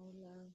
Hola.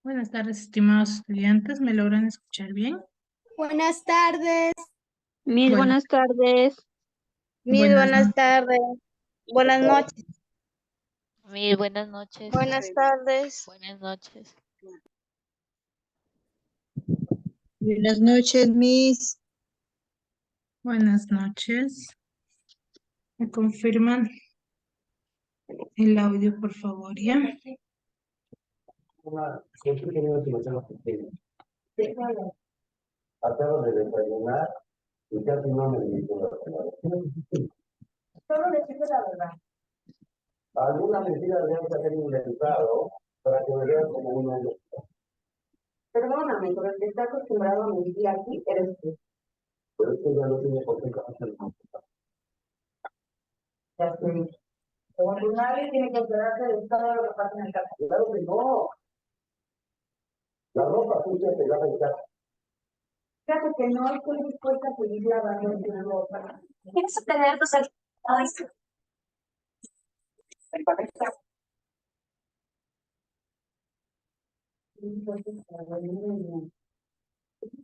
Buenas tardes, estimados estudiantes. ¿Me logran escuchar bien? Buenas tardes. Mis Bueno, buenas tardes. buenas Buenas noches. tardes. Buenas noches. Mis buenas noches. Buenas tardes. Buenas noches. Buenas noches, Miss. Buenas noches. ¿Me confirman el audio, por favor, ya? Acabo de desayunar y casi no me dedico a la palabra. Solo decirte la verdad. Alguna mentira debemos haber inventado para que me vean como un hombre. Perdóname, pero el que está acostumbrado a mentir aquí eres tú. Pero es que ya no tiene por qué hacer más. Ya sé. Como nadie tiene que enterarse de todo lo que pasa en el casa. Claro que no. La ropa sucia se lava en casa. Claro que no estoy dispuesta a seguir lavando tu ropa. ¿Quieres tener tus actividades?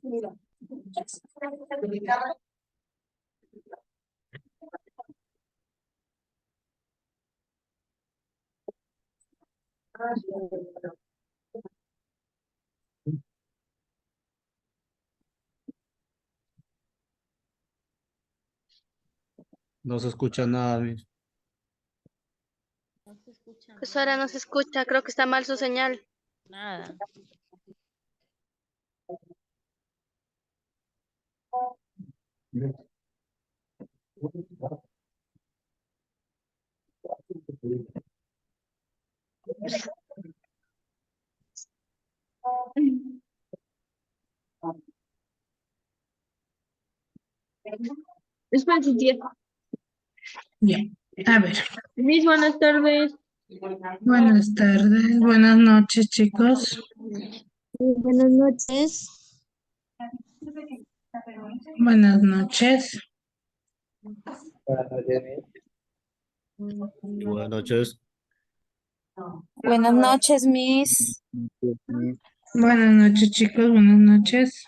Mira. No se escucha nada, Miss. No se escucha Pues ahora no se escucha, creo que está mal su señal. nada. Espera, tía. Ya. A ver. Mis buenas tardes. Buenas tardes. Buenas noches, chicos. Buenas noches. Buenas noches. Buenas noches. Buenas noches, Miss. Buenas noches, chicos. Buenas noches.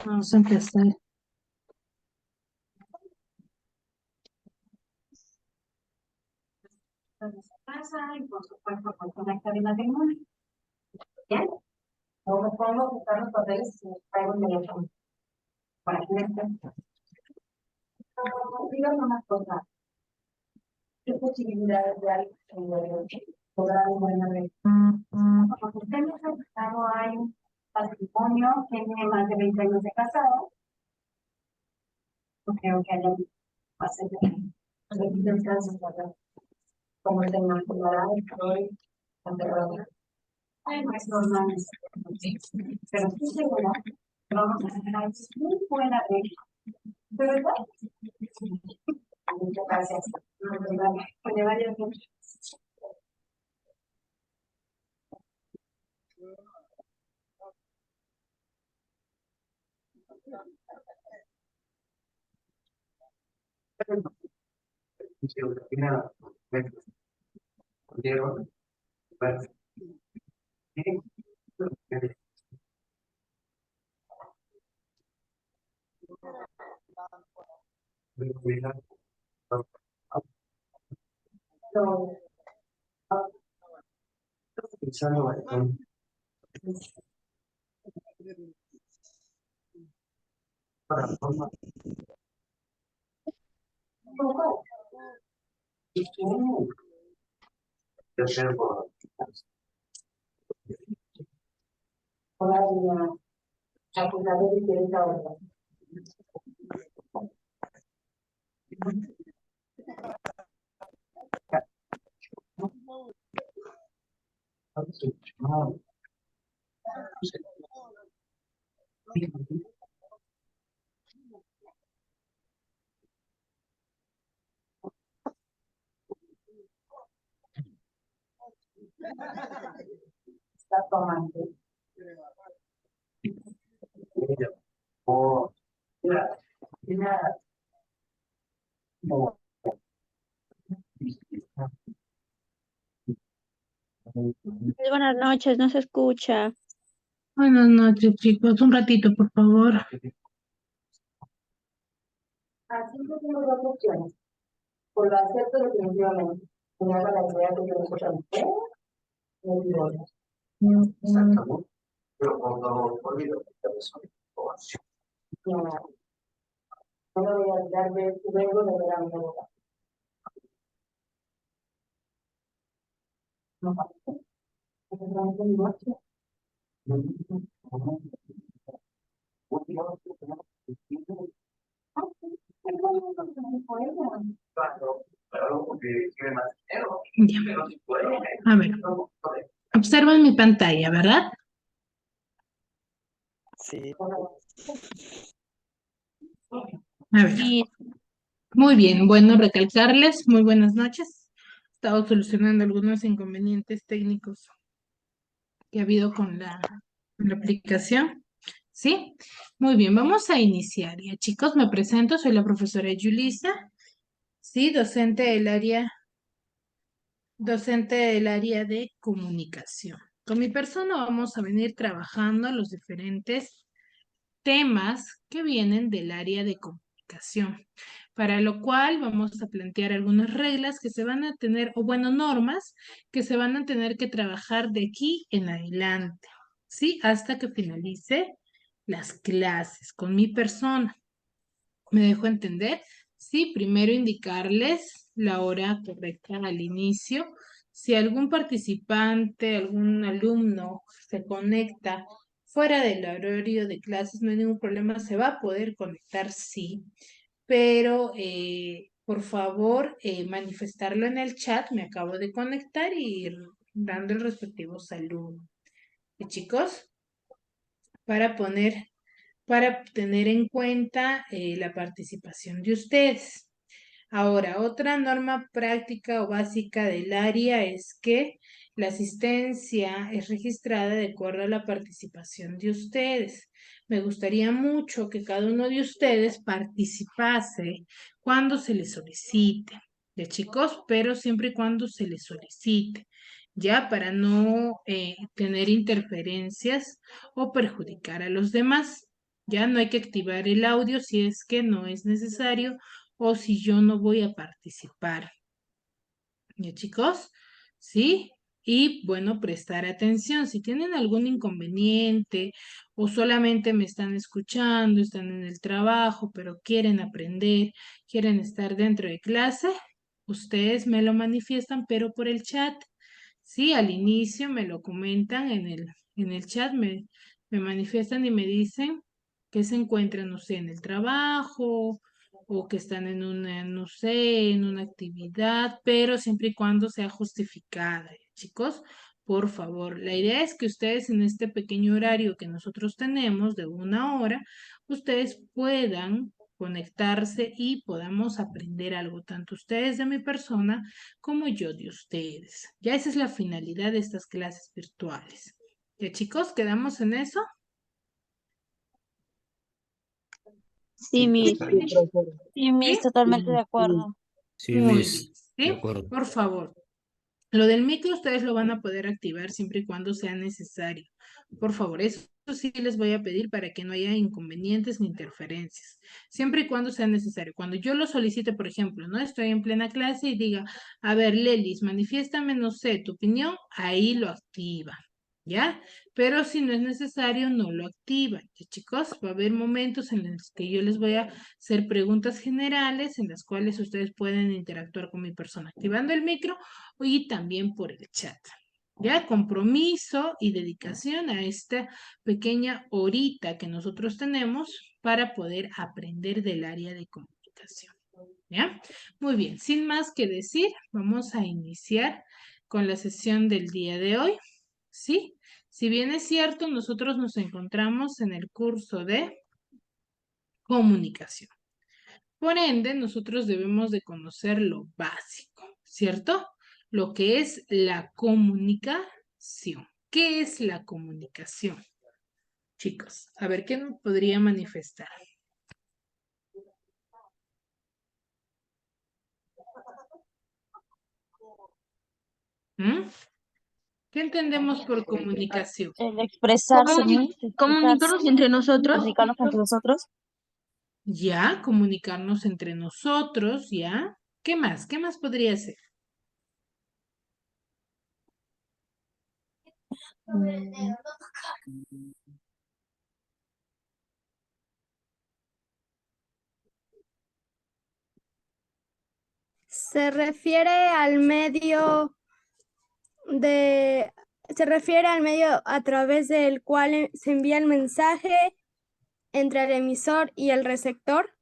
Vamos a empezar. Y por supuesto, pues conectar el matrimonio. ¿Bien? No me pongo a buscar los papeles y traigo el teléfono. Para que me estén. Díganme una cosa. ¿Qué posibilidades de algo que lograr un buen arreglo? Porque usted me ha contado, hay un matrimonio, tiene más de 20 años de casado. No creo que haya pasado de casos, ¿verdad? Como el de Inmaculada, estoy enterrada. No es normal. Pero estoy segura que vamos a tener muy buena regla ¿Verdad? Muchas gracias. Puede varias noches. Hola, acusado de que esta hora. Está tomando. Buenas noches, no se escucha. Buenas noches, chicos. Un ratito, por favor. Así que tengo dos opciones. Por lo acepto definitivamente. Me haga la idea de que lo escuchan ustedes. No digo no. Pero cuando olvido no me voy a olvidar de tu vengo de ver a mi boca. No pasa. Ya. A ver. Observan mi pantalla, ¿verdad? Sí. A ver. Muy bien, bueno, recalcarles, muy buenas noches. He estado solucionando algunos inconvenientes técnicos que ha habido con la aplicación. ¿Sí? Muy bien, vamos a iniciar. Ya, chicos, me presento, soy la profesora Yulisa, sí, docente del área de comunicación. Con mi persona vamos a venir trabajando los diferentes temas que vienen del área de comunicación, para lo cual vamos a plantear algunas reglas que se van a tener, o bueno, normas que se van a tener que trabajar de aquí en adelante, ¿sí? Hasta que finalice las clases con mi persona. ¿Me dejo entender? Sí, primero indicarles la hora correcta al inicio. Si algún participante, algún alumno se conecta fuera del horario de clases, no hay ningún problema, se va a poder conectar, sí, pero por favor manifestarlo en el chat. Me acabo de conectar y ir dando el respectivo saludo. Chicos, para tener en cuenta la participación de ustedes. Ahora, otra norma práctica o básica del área es que la asistencia es registrada de acuerdo a la participación de ustedes. Me gustaría mucho que cada uno de ustedes participase cuando se les solicite, ¿ya, chicos? Pero siempre y cuando se les solicite, ya, para no tener interferencias o perjudicar a los demás. Ya no hay que activar el audio si es que no es necesario o si yo no voy a participar. ¿Ya, chicos? ¿Sí? Y bueno, prestar atención. Si tienen algún inconveniente o solamente me están escuchando, están en el trabajo, pero quieren aprender, quieren estar dentro de clase, ustedes me lo manifiestan, pero por el chat. Sí, al inicio me lo comentan en el chat, me manifiestan y me dicen que se encuentran, no sé, en el trabajo o que están en una, no sé, en una actividad, pero siempre y cuando sea justificada, chicos. Por favor, la idea es que ustedes en este pequeño horario que nosotros tenemos de 1 hora, ustedes puedan conectarse y podamos aprender algo, tanto ustedes de mi persona como yo de ustedes. Ya esa es la finalidad de estas clases virtuales. ¿Ya, chicos? ¿Quedamos en eso? Sí, Miss. Sí, Miss, ¿Sí? totalmente de acuerdo. Sí, Muy Miss. bien, De ¿sí? acuerdo. Por favor. Lo del micro ustedes lo van a poder activar siempre y cuando sea necesario. Por favor, eso sí les voy a pedir para que no haya inconvenientes ni interferencias. Siempre y cuando sea necesario. Cuando yo lo solicite, por ejemplo, ¿no? Estoy en plena clase y diga, a ver, Lelis, manifiéstame, no sé, tu opinión, ahí lo activa. ¿Ya? Pero si no es necesario, no lo activa. ¿Ya, chicos? Va a haber momentos en los que yo les voy a hacer preguntas generales en las cuales ustedes pueden interactuar con mi persona activando el micro y también por el chat. ¿Ya? Compromiso y dedicación a esta pequeña horita que nosotros tenemos para poder aprender del área de comunicación. ¿Ya? Muy bien, sin más que decir, vamos a iniciar con la sesión del día de hoy. ¿Sí? Si bien es cierto, nosotros nos encontramos en el curso de comunicación. Por ende, nosotros debemos de conocer lo básico, ¿cierto? Lo que es la comunicación. ¿Qué es la comunicación? Chicos, a ver, ¿qué nos podría manifestar? ¿Mm? ¿Qué entendemos por comunicación? El expresarse, Miss, expresarse, Comunicarnos entre nosotros. comunicarnos entre nosotros. Ya, comunicarnos entre nosotros, ¿ya? ¿Qué más? ¿Qué más podría ser? Mm, Se refiere al medio se refiere al medio a través del cual se envía el mensaje entre el emisor y el receptor.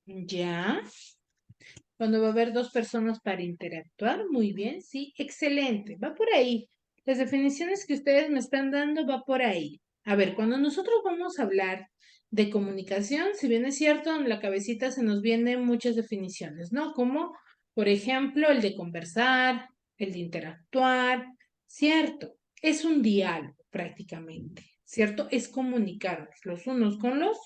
Ya. Cuando va a haber dos personas para interactuar, muy bien, sí, excelente, va por ahí. Las definiciones que ustedes me están dando va por ahí. A ver, cuando nosotros vamos a hablar de comunicación, si bien es cierto, en la cabecita se nos vienen muchas definiciones, ¿no? Como, por ejemplo, el de conversar, el de interactuar, ¿cierto? Es un diálogo prácticamente, ¿cierto? Es comunicarnos los unos con los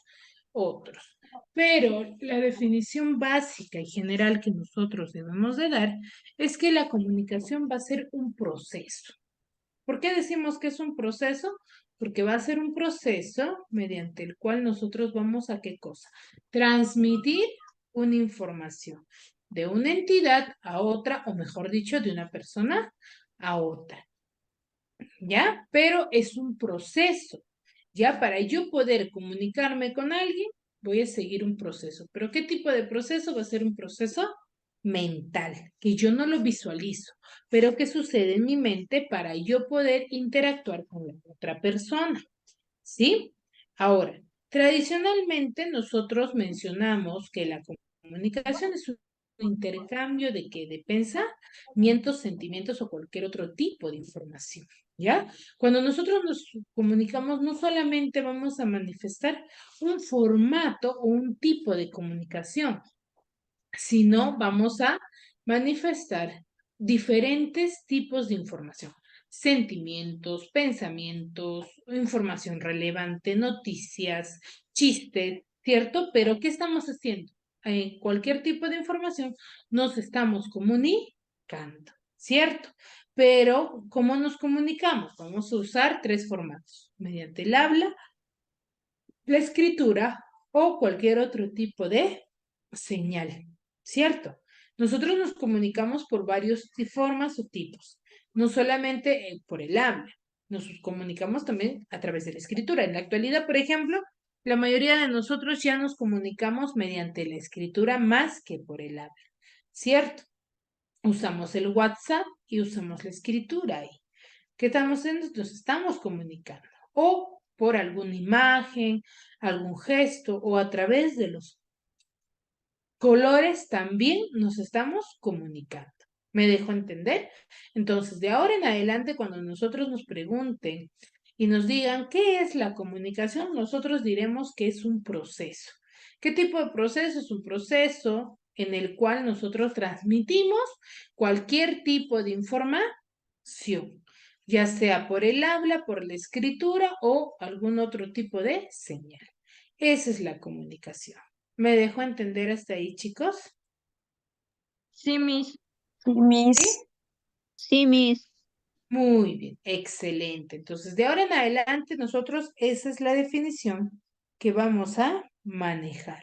otros. Pero la definición básica y general que nosotros debemos de dar es que la comunicación va a ser un proceso. ¿Por qué decimos que es un proceso? Porque va a ser un proceso mediante el cual nosotros vamos a ¿qué cosa? Transmitir una información de una entidad a otra, o mejor dicho, de una persona a otra. ¿Ya? Pero es un proceso. Ya para yo poder comunicarme con alguien, voy a seguir un proceso. ¿Pero qué tipo de proceso? Va a ser un proceso mental, que yo no lo visualizo, pero que sucede en mi mente para yo poder interactuar con la otra persona. ¿Sí? Ahora, tradicionalmente nosotros mencionamos que la comunicación es un intercambio de qué, de pensamientos, sentimientos o cualquier otro tipo de información, ¿ya? Cuando nosotros nos comunicamos, no solamente vamos a manifestar un formato o un tipo de comunicación, sino vamos a manifestar diferentes tipos de información, sentimientos, pensamientos, información relevante, noticias, chistes, ¿cierto? Pero ¿qué estamos haciendo? En cualquier tipo de información nos estamos comunicando, ¿cierto? Pero ¿cómo nos comunicamos? Vamos a usar tres formatos, mediante el habla, la escritura o cualquier otro tipo de señal, ¿cierto? Nosotros nos comunicamos por varios formas o tipos, no solamente por el habla, nos comunicamos también a través de la escritura. En la actualidad, por ejemplo, la mayoría de nosotros ya nos comunicamos mediante la escritura más que por el habla, ¿cierto? Usamos el WhatsApp y usamos la escritura ahí. ¿Qué estamos haciendo? Nos estamos comunicando. O por alguna imagen, algún gesto o a través de los colores también nos estamos comunicando. ¿Me dejo entender? Entonces, de ahora en adelante, cuando nosotros nos pregunten y nos digan qué es la comunicación, nosotros diremos que es un proceso. ¿Qué tipo de proceso? Es un proceso en el cual nosotros transmitimos cualquier tipo de información, ya sea por el habla, por la escritura o algún otro tipo de señal. Esa es la comunicación. ¿Me dejo entender hasta ahí, chicos? Sí, Miss. Sí, Miss. ¿Sí? Sí, Miss. Muy bien, excelente. Entonces, de ahora en adelante, nosotros esa es la definición que vamos a manejar.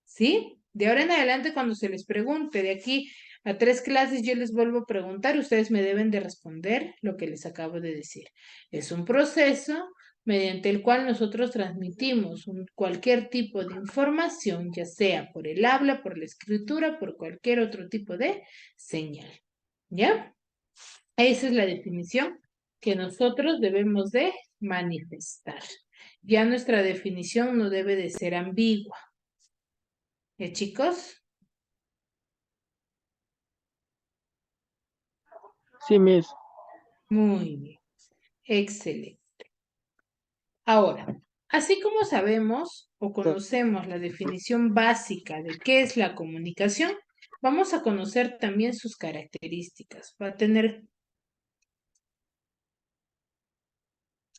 ¿Sí? De ahora en adelante, cuando se les pregunte de aquí a 3 clases, yo les vuelvo a preguntar, ustedes me deben de responder lo que les acabo de decir. Es un proceso mediante el cual nosotros transmitimos cualquier tipo de información, ya sea por el habla, por la escritura, por cualquier otro tipo de señal. ¿Ya? Esa es la definición que nosotros debemos de manifestar. Ya nuestra definición no debe de ser ambigua. Chicos? Sí, Miss. Muy bien, excelente. Ahora, así como sabemos o conocemos la definición básica de qué es la comunicación, vamos a conocer también sus características.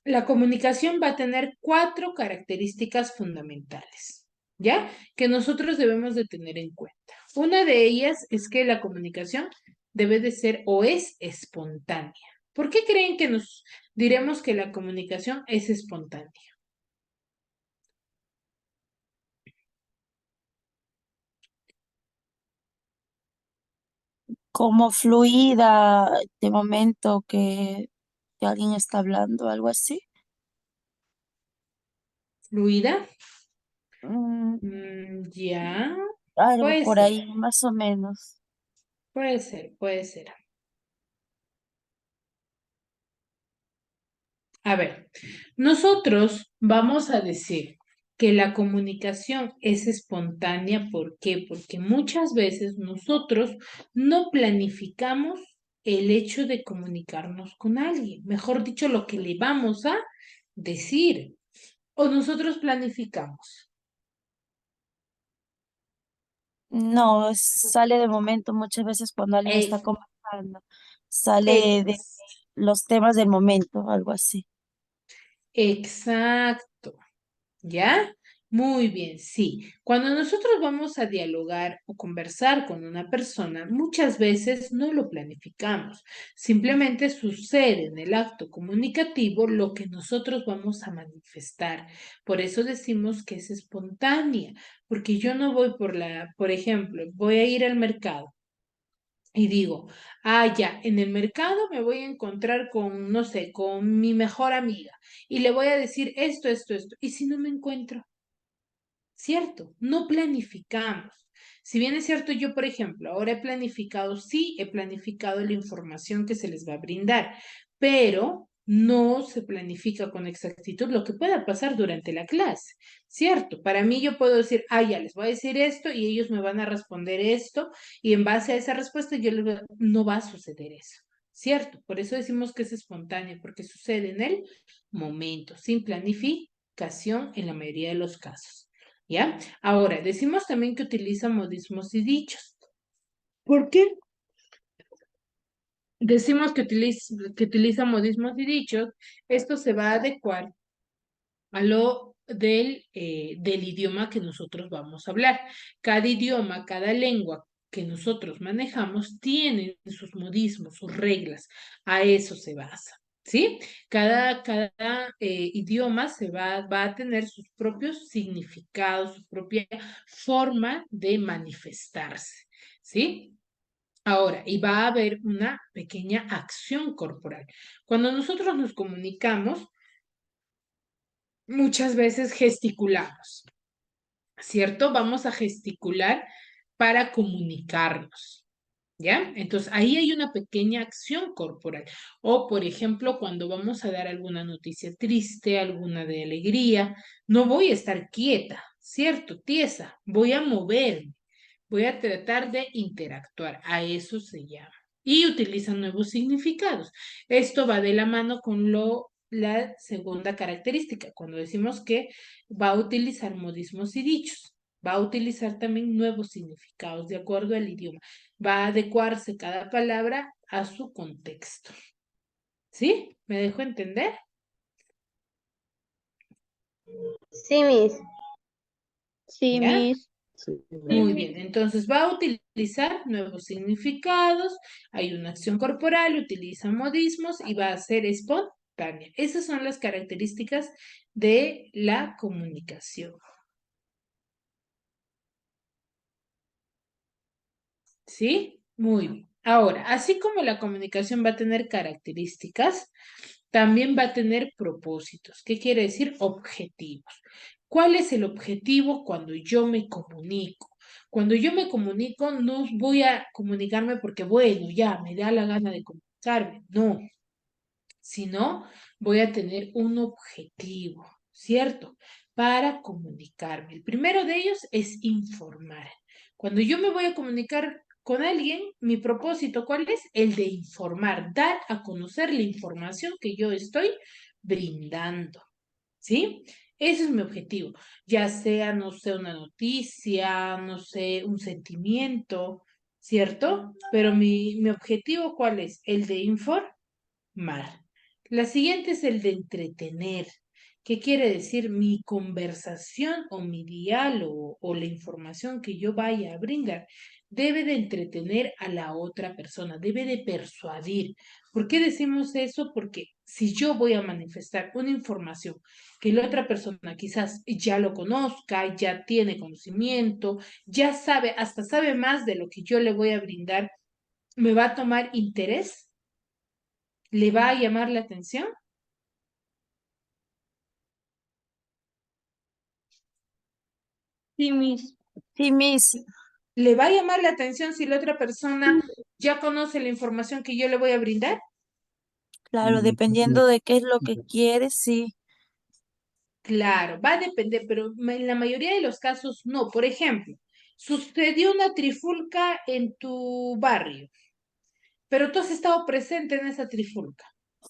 La comunicación va a tener 4 características fundamentales, ¿ya? Que nosotros debemos de tener en cuenta. Una de ellas es que la comunicación debe de ser o es espontánea. ¿Por qué creen que nos diremos que la comunicación es espontánea? Como fluida de momento que alguien está hablando, algo así. ¿Fluida? Mm, Ya, algo puede por ser, ahí, más o menos. puede ser, puede ser. A ver, nosotros vamos a decir que la comunicación es espontánea. ¿Por qué? Porque muchas veces nosotros no planificamos el hecho de comunicarnos con alguien. Mejor dicho, lo que le vamos a decir. O nosotros planificamos. No, sale de momento muchas veces cuando alguien está Ex- conversando. Sale de ex- los temas del momento, algo así. exacto. ¿Ya? Muy bien, sí. Cuando nosotros vamos a dialogar o conversar con una persona, muchas veces no lo planificamos. Simplemente sucede en el acto comunicativo lo que nosotros vamos a manifestar. Por eso decimos que es espontánea, porque yo no voy por ejemplo, voy a ir al mercado. Y digo, ya, en el mercado me voy a encontrar con, no sé, con mi mejor amiga y le voy a decir esto, esto, esto. ¿Y si no me encuentro? ¿Cierto? No planificamos. Si bien es cierto, yo, por ejemplo, ahora he planificado, sí, he planificado la información que se les va a brindar, pero no se planifica con exactitud lo que pueda pasar durante la clase, ¿cierto? Para mí yo puedo decir, ya les voy a decir esto y ellos me van a responder esto y en base a esa respuesta no va a suceder eso, ¿cierto? Por eso decimos que es espontáneo, porque sucede en el momento, sin planificación en la mayoría de los casos. ¿Ya? Ahora, decimos también que utiliza modismos y dichos. ¿Por qué? Decimos que utiliza modismos y dichos. Esto se va a adecuar a lo del idioma que nosotros vamos a hablar. Cada idioma, cada lengua que nosotros manejamos tiene sus modismos, sus reglas. A eso se basa. ¿Sí? Cada idioma va a tener sus propios significados, su propia forma de manifestarse. ¿Sí? Ahora, y va a haber una pequeña acción corporal. Cuando nosotros nos comunicamos, muchas veces gesticulamos, ¿cierto? Vamos a gesticular para comunicarnos. ¿Ya? Entonces, ahí hay una pequeña acción corporal. O, por ejemplo, cuando vamos a dar alguna noticia triste, alguna de alegría, no voy a estar quieta, ¿cierto? Tiesa, voy a moverme, voy a tratar de interactuar. A eso se llama. Y utilizan nuevos significados. Esto va de la mano con la segunda característica, cuando decimos que va a utilizar modismos y dichos. Va a utilizar también nuevos significados de acuerdo al idioma. Va a adecuarse cada palabra a su contexto. ¿Sí? ¿Me dejo entender? Sí, Miss. Sí, ¿Ya? Miss. Muy bien, entonces va a utilizar nuevos significados, hay una acción corporal, utiliza modismos y va a ser espontánea. Esas son las características de la comunicación. ¿Sí? Muy bien. Ahora, así como la comunicación va a tener características, también va a tener propósitos. ¿Qué quiere decir? Objetivos. ¿Cuál es el objetivo cuando yo me comunico? Cuando yo me comunico, no voy a comunicarme porque, bueno, ya me da la gana de comunicarme. No, sino voy a tener un objetivo, ¿cierto? Para comunicarme. El primero de ellos es informar. Cuando yo me voy a comunicar con alguien, mi propósito, ¿cuál es? El de informar, dar a conocer la información que yo estoy brindando, ¿sí? Ese es mi objetivo, ya sea, no sé, una noticia, no sé, un sentimiento, ¿cierto? Pero mi objetivo, ¿cuál es? El de informar. La siguiente es el de entretener. ¿Qué quiere decir? Mi conversación o mi diálogo o la información que yo vaya a brindar debe de entretener a la otra persona, debe de persuadir. ¿Por qué decimos eso? Porque si yo voy a manifestar una información que la otra persona quizás ya lo conozca, ya tiene conocimiento, ya sabe, hasta sabe más de lo que yo le voy a brindar, ¿me va a tomar interés? ¿Le va a llamar la atención? Sí, Miss. Sí, Miss, ¿Le va a llamar la atención si la otra persona ya conoce la información que yo le voy a brindar? claro, dependiendo de qué es lo que quieres, sí. Claro, va a depender, pero en la mayoría de los casos no. Por ejemplo, sucedió una trifulca en tu barrio, pero tú has estado presente en esa trifulca.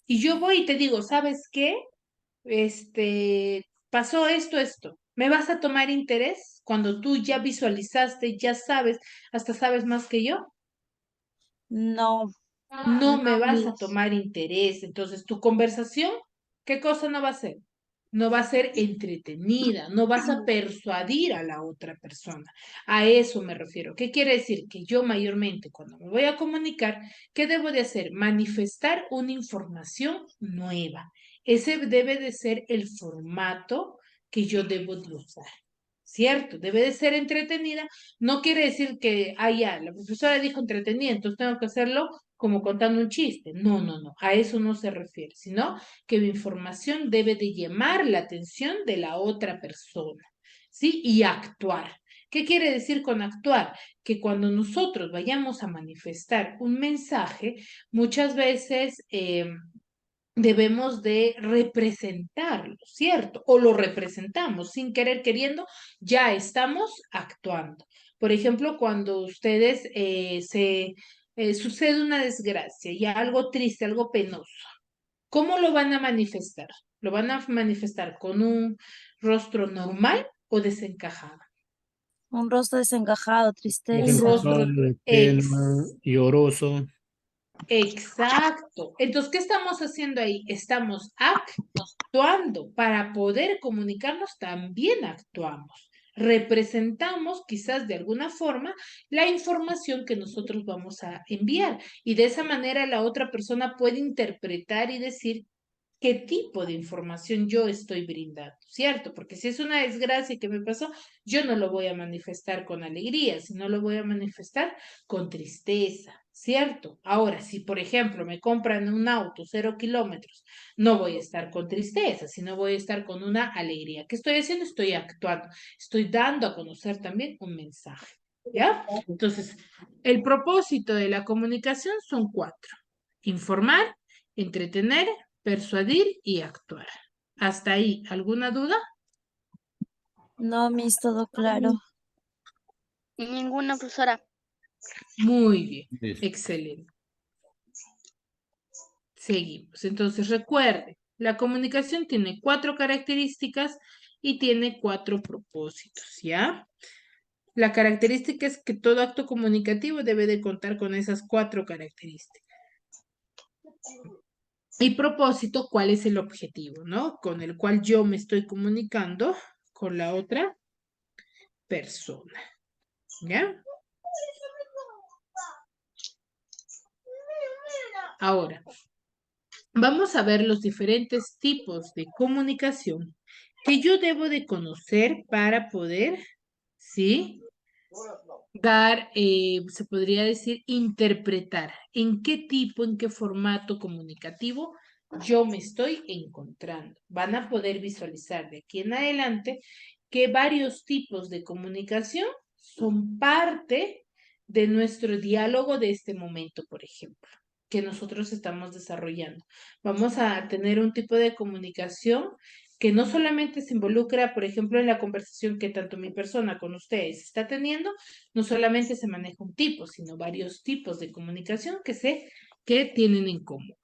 Y yo voy y te digo, ¿sabes qué? Pasó esto. ¿Me vas a tomar interés cuando tú ya visualizaste, ya sabes, hasta sabes más que yo? No, No me No, vas a Miss. tomar interés. Entonces, tu conversación, ¿qué cosa no va a ser? No va a ser entretenida, no vas a persuadir a la otra persona. A eso me refiero. ¿Qué quiere decir? Que yo mayormente cuando me voy a comunicar, ¿qué debo de hacer? Manifestar una información nueva. Ese debe de ser el formato que yo debo de usar. ¿Cierto? Debe de ser entretenida. No quiere decir que, ya, la profesora dijo entretenida, entonces tengo que hacerlo como contando un chiste. No, no, no, a eso no se refiere, sino que mi información debe de llamar la atención de la otra persona, ¿sí? Y actuar. ¿Qué quiere decir con actuar? Que cuando nosotros vayamos a manifestar un mensaje, muchas veces debemos de representarlo, ¿cierto? O lo representamos sin querer queriendo, ya estamos actuando. Por ejemplo, cuando ustedes sucede una desgracia y algo triste, algo penoso, ¿cómo lo van a manifestar? ¿Lo van a manifestar con un rostro normal o desencajado? un rostro desencajado, Un tristeza. rostro Desencajado, de pena, ex lloroso. Exacto. Entonces, ¿qué estamos haciendo ahí? Estamos actuando. Para poder comunicarnos, también actuamos. Representamos quizás de alguna forma la información que nosotros vamos a enviar y de esa manera la otra persona puede interpretar y decir qué tipo de información yo estoy brindando, ¿cierto? Porque si es una desgracia que me pasó, yo no lo voy a manifestar con alegría, sino lo voy a manifestar con tristeza, ¿cierto? Ahora, si por ejemplo me compran un auto 0 kilómetros, no voy a estar con tristeza, sino voy a estar con una alegría. ¿Qué estoy haciendo? Estoy actuando, estoy dando a conocer también un mensaje, ¿ya? Entonces, el propósito de la comunicación son 4: informar, entretener, persuadir y actuar. ¿Hasta ahí alguna duda? No, Miss, todo claro. Ninguna, profesora. Muy bien, Listo. excelente. Seguimos. Entonces recuerde, La comunicación tiene 4 características y tiene 4 propósitos, ¿ya? La característica es que todo acto comunicativo debe de contar con esas 4 características. Y propósito, ¿cuál es el objetivo, no? Con el cual yo me estoy comunicando con la otra persona, ¿ya? Ahora, vamos a ver los diferentes tipos de comunicación que yo debo de conocer para poder, ¿sí? Dar, se podría decir, interpretar en qué tipo, en qué formato comunicativo yo me estoy encontrando. Van a poder visualizar de aquí en adelante que varios tipos de comunicación son parte de nuestro diálogo de este momento, por ejemplo, que nosotros estamos desarrollando. Vamos a tener un tipo de comunicación que no solamente se involucra, por ejemplo, en la conversación que tanto mi persona con ustedes está teniendo, no solamente se maneja un tipo, sino varios tipos de comunicación que tienen en común,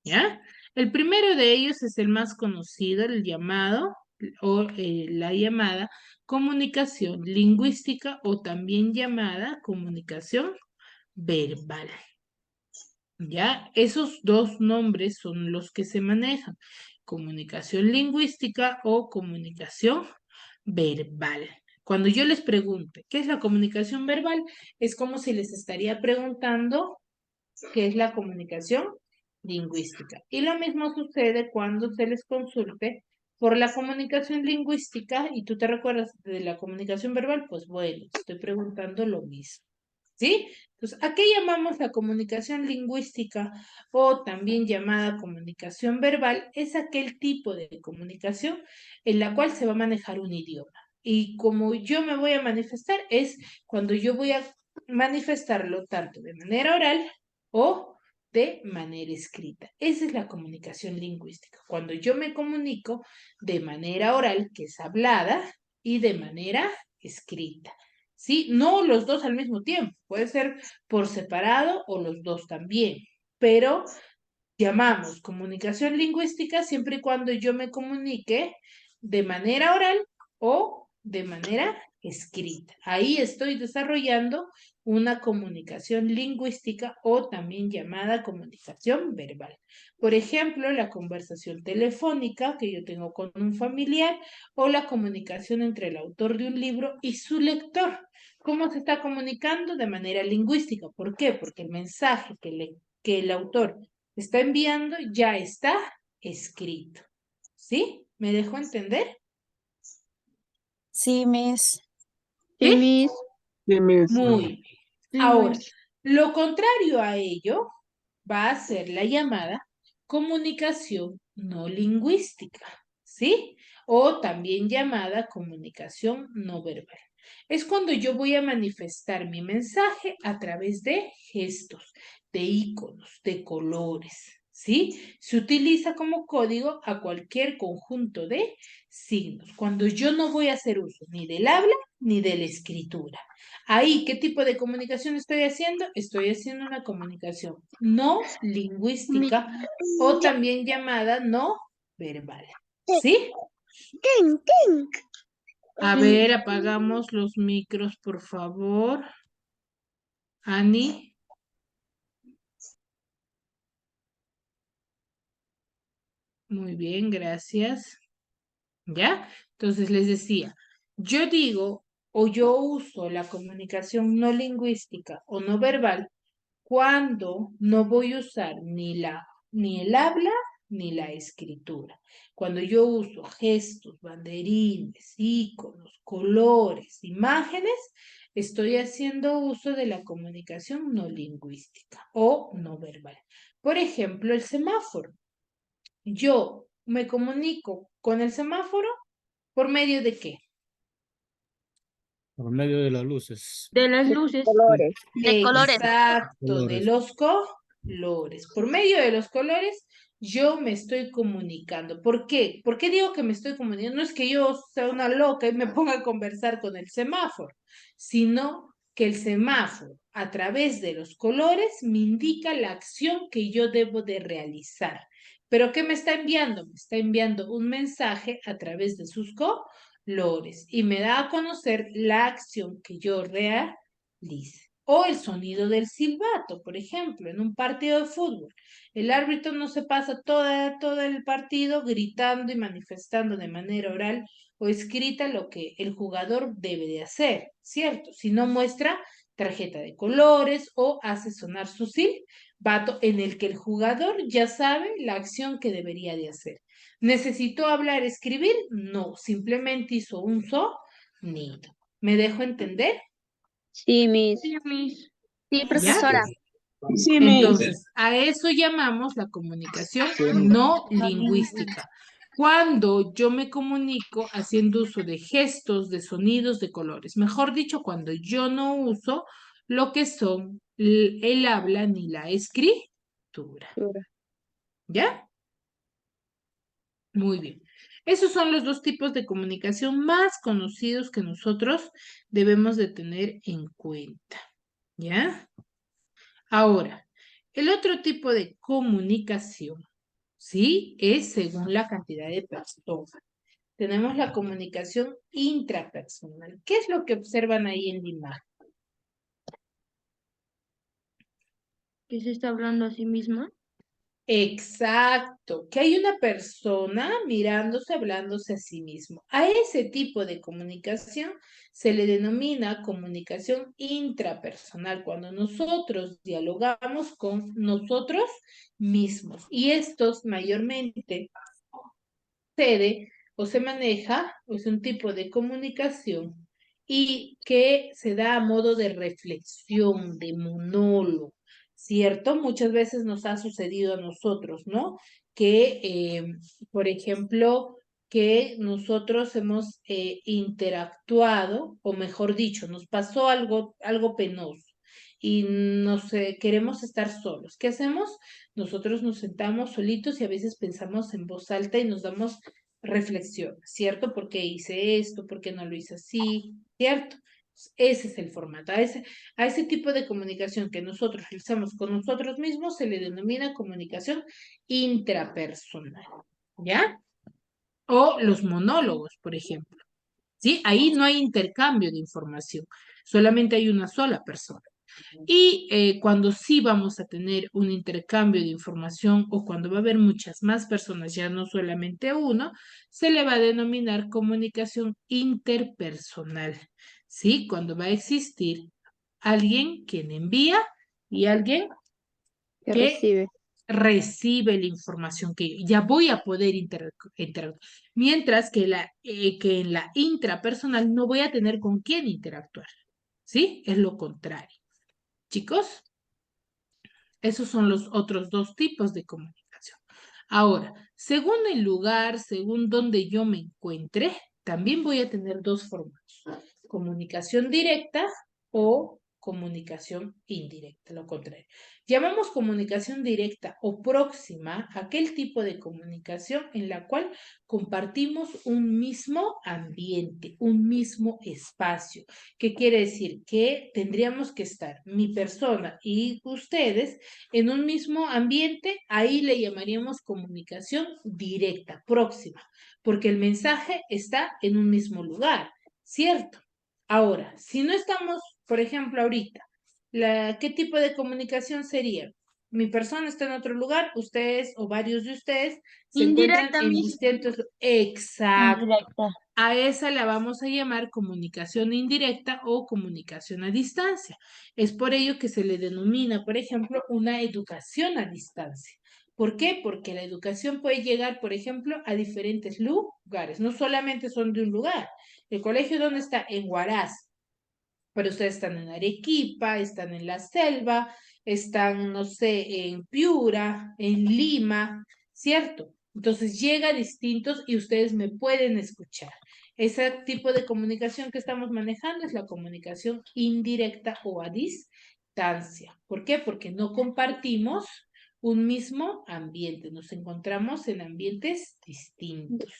¿ya? El primero de ellos es el más conocido, el llamado o la llamada comunicación lingüística o también llamada comunicación verbal. ¿Ya? Esos dos nombres son los que se manejan, comunicación lingüística o comunicación verbal. Cuando yo les pregunte, ¿qué es la comunicación verbal? Es como si les estaría preguntando qué es la comunicación lingüística. Y lo mismo sucede cuando se les consulte por la comunicación lingüística y tú te recuerdas de la comunicación verbal, pues bueno, estoy preguntando lo mismo. ¿Sí? Entonces, ¿a qué llamamos la comunicación lingüística o también llamada comunicación verbal? Es aquel tipo de comunicación en la cual se va a manejar un idioma. Y como yo me voy a manifestar es cuando yo voy a manifestarlo tanto de manera oral o de manera escrita. Esa es la comunicación lingüística. Cuando yo me comunico de manera oral, que es hablada, y de manera escrita. ¿Sí? No los dos al mismo tiempo, puede ser por separado o los dos también, pero llamamos comunicación lingüística siempre y cuando yo me comunique de manera oral o de manera escrita. Ahí estoy desarrollando una comunicación lingüística o también llamada comunicación verbal. Por ejemplo, la conversación telefónica que yo tengo con un familiar o la comunicación entre el autor de un libro y su lector. ¿Cómo se está comunicando? De manera lingüística. ¿Por qué? Porque el mensaje que el autor está enviando ya está escrito. ¿Sí? ¿Me dejó entender? Sí, Miss. Sí, ¿Sí? Miss. Sí, Miss. Muy bien. Sí, Ahora, Miss. lo contrario a ello va a ser la llamada comunicación no lingüística, ¿sí? O también llamada comunicación no verbal. Es cuando yo voy a manifestar mi mensaje a través de gestos, de iconos, de colores, ¿sí? Se utiliza como código a cualquier conjunto de signos, cuando yo no voy a hacer uso ni del habla ni de la escritura. Ahí, ¿qué tipo de comunicación estoy haciendo? Estoy haciendo una comunicación no lingüística o también llamada no verbal. ¿Sí? A ver, apagamos los micros, por favor. Ani. Muy bien, gracias. ¿Ya? Entonces les decía, yo digo o yo uso la comunicación no lingüística o no verbal cuando no voy a usar ni el habla ni la escritura. Cuando yo uso gestos, banderines, iconos, colores, imágenes, estoy haciendo uso de la comunicación no lingüística o no verbal. Por ejemplo, el semáforo. Yo me comunico con el semáforo por medio de qué? Por medio de las luces. De las luces. Colores. De colores. Exacto, de Colores. los colores. Por medio de los colores, yo me estoy comunicando. ¿Por qué? ¿Por qué digo que me estoy comunicando? No es que yo sea una loca y me ponga a conversar con el semáforo, sino que el semáforo, a través de los colores me indica la acción que yo debo de realizar. ¿Pero qué me está enviando? Me está enviando un mensaje a través de sus colores y me da a conocer la acción que yo realice. O el sonido del silbato, por ejemplo, en un partido de fútbol. El árbitro no se pasa todo el partido gritando y manifestando de manera oral o escrita lo que el jugador debe de hacer, ¿cierto? Si no muestra tarjeta de colores o hace sonar su silbato en el que el jugador ya sabe la acción que debería de hacer. ¿Necesitó hablar, escribir? No, simplemente hizo un sonido. ¿Me dejo entender? Sí, Miss. Sí, ¿Ya? profesora. Sí, Miss. Entonces, a eso llamamos la comunicación no lingüística. Cuando yo me comunico haciendo uso de gestos, de sonidos, de colores. Mejor dicho, cuando yo no uso lo que son el habla ni la escritura. ¿Ya? Muy bien. Esos son los dos tipos de comunicación más conocidos que nosotros debemos de tener en cuenta. ¿Ya? Ahora, el otro tipo de comunicación, ¿sí? Es según la cantidad de personas. Tenemos la comunicación intrapersonal. ¿Qué es lo que observan ahí en la imagen? ¿Que se está hablando a sí misma? Exacto, que hay una persona mirándose, hablándose a sí mismo. A ese tipo de comunicación se le denomina comunicación intrapersonal, cuando nosotros dialogamos con nosotros mismos. Y estos mayormente sucede o se maneja, es un tipo de comunicación y que se da a modo de reflexión, de monólogo, ¿cierto? Muchas veces nos ha sucedido a nosotros, ¿no? Que, por ejemplo, que nosotros hemos interactuado, o mejor dicho, nos pasó algo penoso y queremos estar solos. ¿Qué hacemos? Nosotros nos sentamos solitos y a veces pensamos en voz alta y nos damos reflexión, ¿cierto? ¿Por qué hice esto? ¿Por qué no lo hice así? ¿Cierto? Ese es el formato. A ese tipo de comunicación que nosotros realizamos con nosotros mismos se le denomina comunicación intrapersonal, ¿ya? O los monólogos, por ejemplo, ¿sí? Ahí no hay intercambio de información, solamente hay una sola persona. Y cuando sí vamos a tener un intercambio de información o cuando va a haber muchas más personas, ya no solamente uno, se le va a denominar comunicación interpersonal, ¿sí? Cuando va a existir alguien quien envía y alguien Que que recibe. recibe la información que ya voy a poder interactuar. Mientras que que en la intrapersonal no voy a tener con quién interactuar, ¿sí? Es lo contrario. Chicos, esos son los otros dos tipos de comunicación. Ahora, según el lugar, según donde yo me encuentre, también voy a tener dos formatos. Comunicación directa o comunicación indirecta, lo contrario. Llamamos comunicación directa o próxima aquel tipo de comunicación en la cual compartimos un mismo ambiente, un mismo espacio. ¿Qué quiere decir? Que tendríamos que estar mi persona y ustedes en un mismo ambiente, ahí le llamaríamos comunicación directa, próxima, porque el mensaje está en un mismo lugar, ¿cierto? Ahora, si no estamos, por ejemplo, ahorita, ¿qué tipo de comunicación sería? Mi persona está en otro lugar, ustedes o varios de ustedes se encuentran Indirecta, en Miss. distintos. Exacto. Indirecta. A esa la vamos a llamar comunicación indirecta o comunicación a distancia. Es por ello que se le denomina, por ejemplo, una educación a distancia. ¿Por qué? Porque la educación puede llegar, por ejemplo, a diferentes lugares. No solamente son de un lugar. ¿El colegio dónde está? En Huaraz. Pero ustedes están en Arequipa, están en la selva, están, no sé, en Piura, en Lima, ¿cierto? Entonces llega a distintos y ustedes me pueden escuchar. Ese tipo de comunicación que estamos manejando es la comunicación indirecta o a distancia. ¿Por qué? Porque no compartimos un mismo ambiente, nos encontramos en ambientes distintos.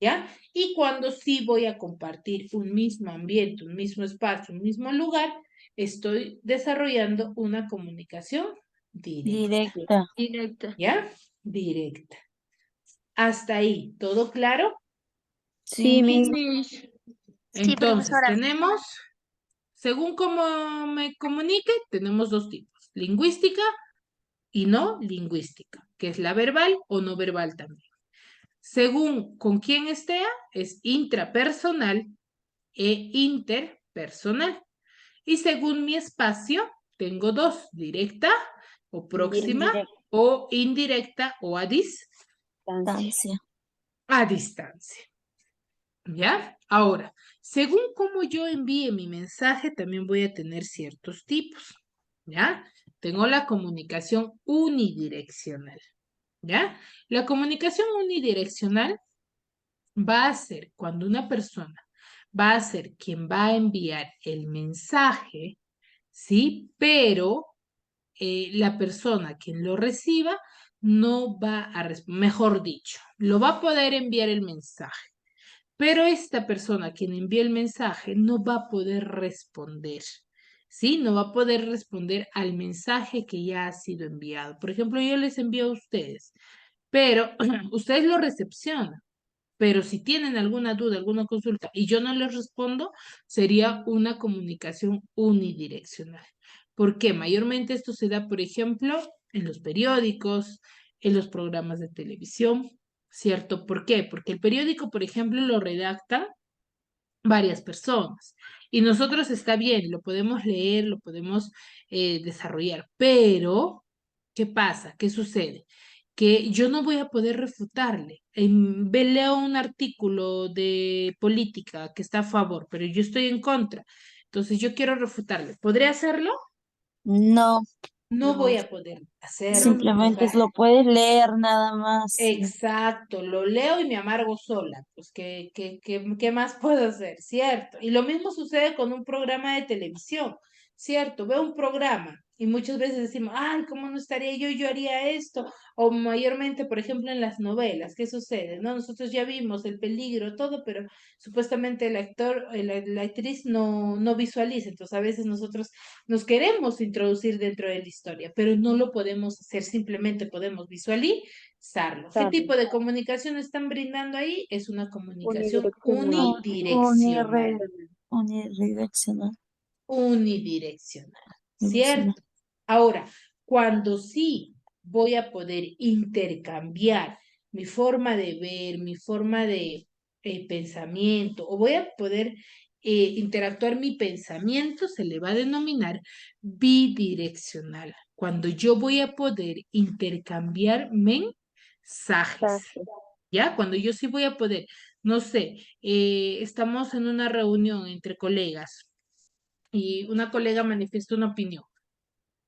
¿Ya? Y cuando sí voy a compartir un mismo ambiente, un mismo espacio, un mismo lugar, estoy desarrollando una comunicación directa. Directa. Directa. ¿Ya? Directa. Hasta ahí, ¿todo claro? Sí, Miss. Miss. Entonces, tenemos, según cómo me comunique, tenemos dos tipos, lingüística y no lingüística, que es la verbal o no verbal también. Según con quién esté, es intrapersonal e interpersonal. Y según mi espacio, tengo dos, directa o próxima Indirecta. o indirecta o a Distancia. distancia. ¿Ya? Ahora, según cómo yo envíe mi mensaje, también voy a tener ciertos tipos. ¿Ya? Tengo la comunicación unidireccional. ¿Ya? La comunicación unidireccional va a ser cuando una persona va a ser quien va a enviar el mensaje, ¿sí? Pero la persona quien lo reciba no va a responder, mejor dicho, lo va a poder enviar el mensaje, pero esta persona quien envía el mensaje no va a poder responder, ¿sí? No va a poder responder al mensaje que ya ha sido enviado. Por ejemplo, yo les envío a ustedes, pero ustedes lo recepcionan. Pero si tienen alguna duda, alguna consulta y yo no les respondo, sería una comunicación unidireccional. ¿Por qué? Mayormente esto se da, por ejemplo, en los periódicos, en los programas de televisión, ¿cierto? ¿Por qué? Porque el periódico, por ejemplo, lo redactan varias personas y nosotros está bien, lo podemos leer, lo podemos desarrollar, pero ¿qué pasa? ¿Qué sucede? Que yo no voy a poder refutarle. Leo un artículo de política que está a favor, pero yo estoy en contra. Entonces yo quiero refutarle. ¿Podré hacerlo? No, No voy a poder hacerlo. simplemente lo puedes leer nada más. Exacto, lo leo y me amargo sola. Pues, ¿qué más puedo hacer? ¿Cierto? Y lo mismo sucede con un programa de televisión, ¿cierto? Veo un programa y muchas veces decimos, ay, ¿cómo no estaría yo? Yo haría esto. O mayormente, por ejemplo, en las novelas, ¿qué sucede? ¿No? Nosotros ya vimos el peligro, todo, pero supuestamente el actor, la actriz no visualiza. Entonces, a veces nosotros nos queremos introducir dentro de la historia, pero no lo podemos hacer, simplemente podemos visualizarlo. ¿Qué tipo de comunicación están brindando ahí? Es una comunicación unidireccional. Unidireccional. Unidireccional, Direccional. ¿cierto? Ahora, cuando sí voy a poder intercambiar mi forma de ver, mi forma de pensamiento, o voy a poder interactuar mi pensamiento, se le va a denominar bidireccional. Cuando yo voy a poder intercambiar mensajes, ¿ya? Cuando yo sí voy a poder, no sé, estamos en una reunión entre colegas y una colega manifiesta una opinión.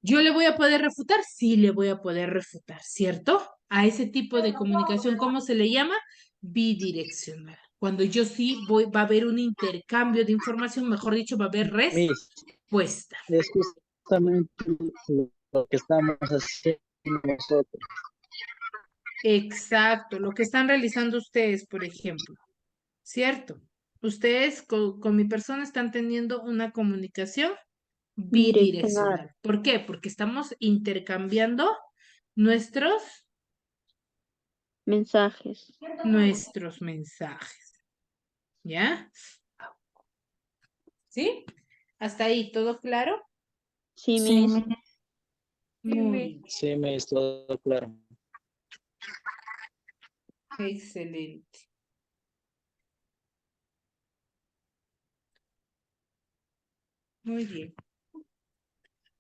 ¿Yo le voy a poder refutar? Sí, le voy a poder refutar, ¿cierto? A ese tipo de comunicación, ¿cómo se le llama? Bidireccional. Cuando yo sí voy, va a haber un intercambio de información, mejor dicho, va a haber Miss, respuesta. es justamente lo que estamos haciendo nosotros. Exacto, lo que están realizando ustedes, por ejemplo, ¿cierto? Ustedes con mi persona están teniendo una comunicación bidireccional. ¿Por qué? Porque estamos intercambiando nuestros Mensajes. mensajes. ¿Ya? ¿Sí? ¿Hasta ahí todo claro? Sí, Sí, Miss. Muy bien. Sí, me es todo claro. Excelente. Muy bien.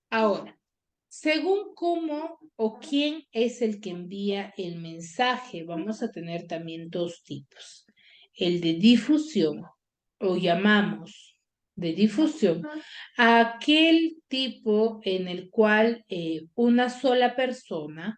Ahora, según cómo o quién es el que envía el mensaje, vamos a tener también dos tipos. El de difusión, o llamamos de difusión, a aquel tipo en el cual una sola persona,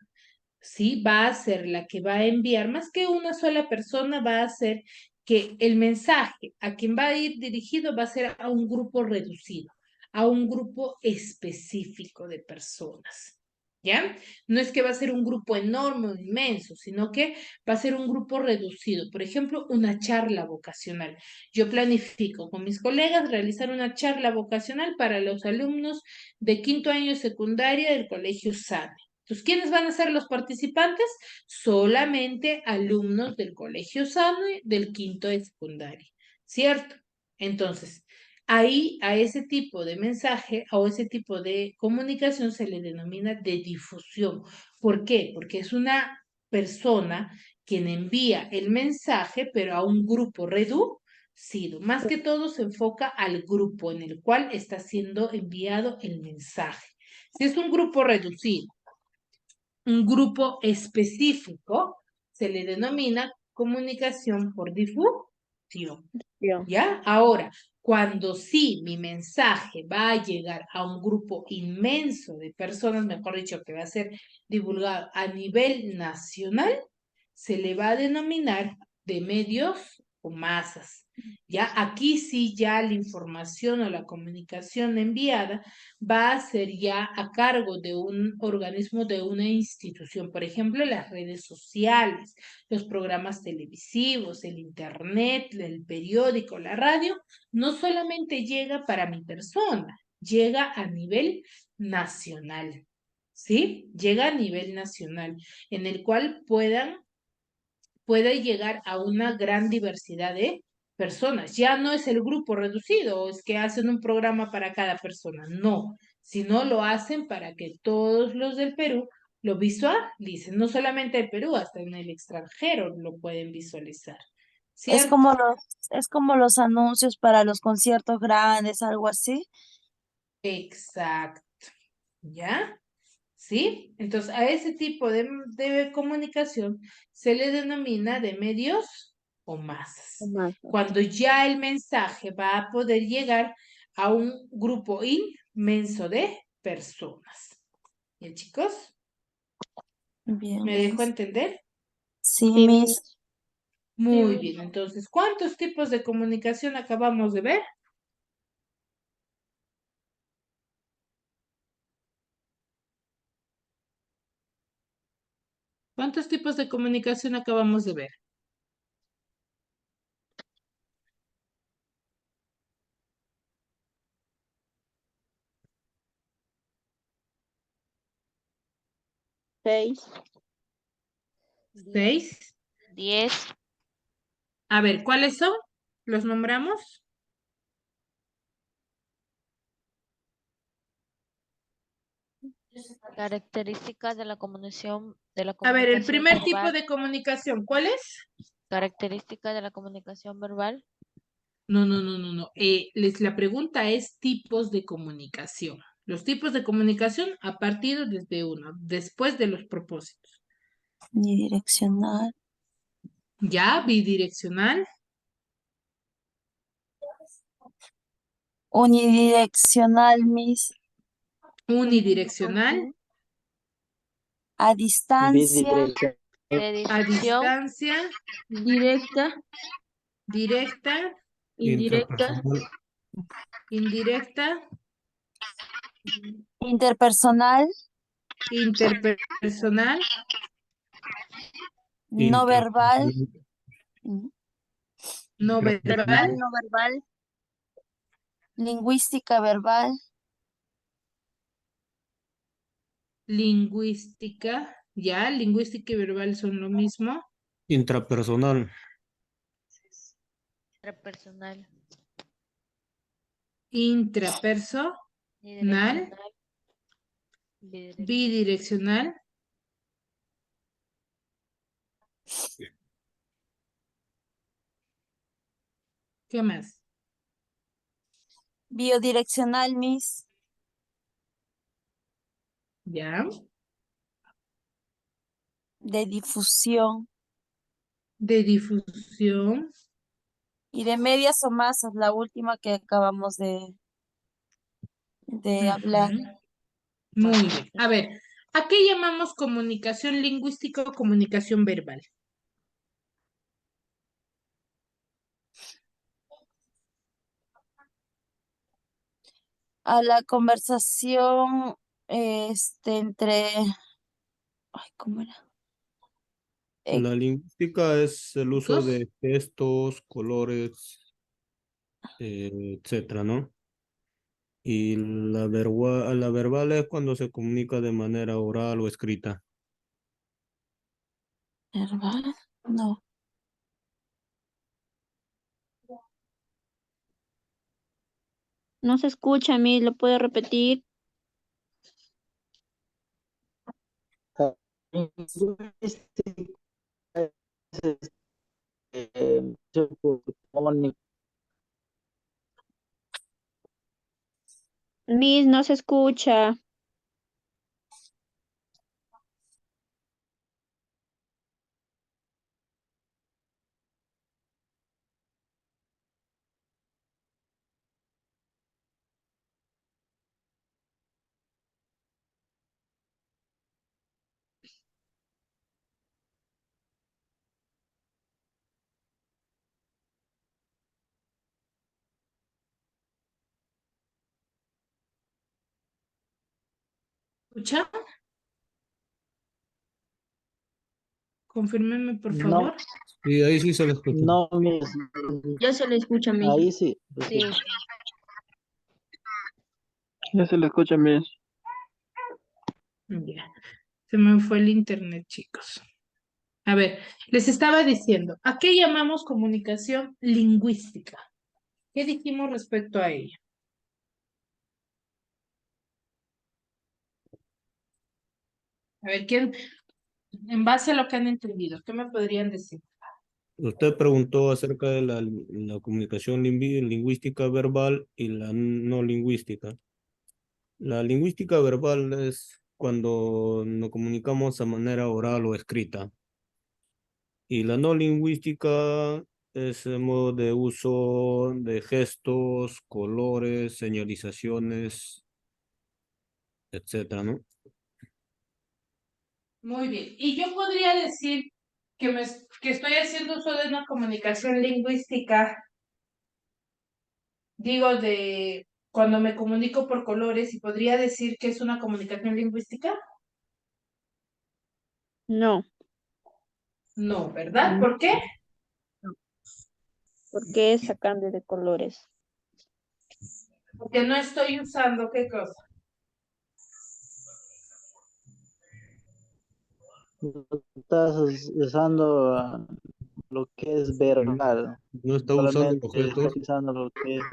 ¿sí? Va a ser la que va a enviar, más que una sola persona, va a ser que el mensaje a quien va a ir dirigido va a ser a un grupo reducido, a un grupo específico de personas, ¿ya? No es que va a ser un grupo enorme o inmenso, sino que va a ser un grupo reducido. Por ejemplo, una charla vocacional. Yo planifico con mis colegas realizar una charla vocacional para los alumnos de quinto año de secundaria del Colegio SANE. Entonces, ¿quiénes van a ser los participantes? Solamente alumnos del Colegio SANE del quinto de secundaria, ¿cierto? Entonces, ahí a ese tipo de mensaje o ese tipo de comunicación se le denomina de difusión. ¿Por qué? Porque es una persona quien envía el mensaje, pero a un grupo reducido. Más que todo se enfoca al grupo en el cual está siendo enviado el mensaje. Si es un grupo reducido, un grupo específico, se le denomina comunicación por difusión. ¿Ya? Ahora, cuando sí mi mensaje va a llegar a un grupo inmenso de personas, mejor dicho, que va a ser divulgado a nivel nacional, se le va a denominar de medios o masas. Ya aquí sí ya la información o la comunicación enviada va a ser ya a cargo de un organismo, de una institución, por ejemplo, las redes sociales, los programas televisivos, el internet, el periódico, la radio, no solamente llega para mi persona, llega a nivel nacional, ¿sí? Llega a nivel nacional, en el cual puede llegar a una gran diversidad de personas. Ya no es el grupo reducido, es que hacen un programa para cada persona, no, sino lo hacen para que todos los del Perú lo visualicen, no solamente el Perú, hasta en el extranjero lo pueden visualizar, Es ¿cierto? como es como los anuncios para los conciertos grandes, algo así. Exacto, ¿ya? ¿Sí? Entonces, a ese tipo de comunicación se le denomina de medios o masas. Cuando ya el mensaje va a poder llegar a un grupo inmenso de personas. ¿Bien, chicos? Bien, ¿Me dejo Miss. entender? Sí, Miss. Muy bien, entonces, ¿cuántos tipos de comunicación acabamos de ver? ¿Cuántos tipos de comunicación acabamos de ver? Seis. 6. 10. A ver, ¿cuáles son? ¿Los nombramos? Características de la comunicación, A ver, el primer tipo verbal. de comunicación, ¿cuál es? Características de la comunicación verbal. No, no, no, no, no. La pregunta es tipos de comunicación. Los tipos de comunicación a partir desde uno, después de los propósitos. Unidireccional. Ya, bidireccional, Unidireccional, Miss. unidireccional, A distancia. Bidireccional. De a difusión. distancia, Directa, directa, indirecta, indirecta, Interpersonal. interpersonal, No verbal. no verbal, No verbal. Lingüística verbal. lingüística, ya, lingüística y verbal son lo mismo. Intrapersonal. Interpersonal. Intrapersonal, Bidireccional. Bidireccional. bidireccional, ¿qué más? Biodireccional, Miss. Ya, De difusión. de difusión, Y de medias o masas, la última que acabamos de hablar. ujú. Muy bien. A ver, ¿a qué llamamos comunicación lingüística o comunicación verbal? A la conversación entre, ay, ¿cómo era? Eh, La lingüística es el uso Chicos, de gestos, colores, etcétera, ¿no? Y la verbal es cuando se comunica de manera oral o escrita. ¿Verbal? No. No se escucha, Miss, ¿lo puede repetir? Lingüística es, sociocultural. Miss, no se escucha. ¿escucha? Confírmeme, por No, favor. Sí, ahí sí se le escucha. no, Miss. Ya se le escucha, Miss. Ahí sí. Sí, Ya se le escucha, Miss. Ya, se me fue el internet, chicos. A ver, les estaba diciendo, ¿a qué llamamos comunicación lingüística? ¿Qué dijimos respecto a ella? A ver, ¿quién, en base a lo que han entendido, qué me podrían decir? Usted preguntó acerca de la comunicación lingüística verbal y la no lingüística. La lingüística verbal es cuando nos comunicamos de manera oral o escrita. Y la no lingüística es el modo de uso de gestos, colores, señalizaciones, etcétera, ¿no? Muy bien. Y yo podría decir que estoy haciendo uso de una comunicación lingüística, digo, de cuando me comunico por colores, y podría decir que es una comunicación lingüística. No, No, ¿verdad? ¿Por qué? porque es a cambio de colores. Porque no estoy usando, ¿qué cosa? Estás usando lo que es verbal. No está usando los Solamente gestos. estás usando lo que es.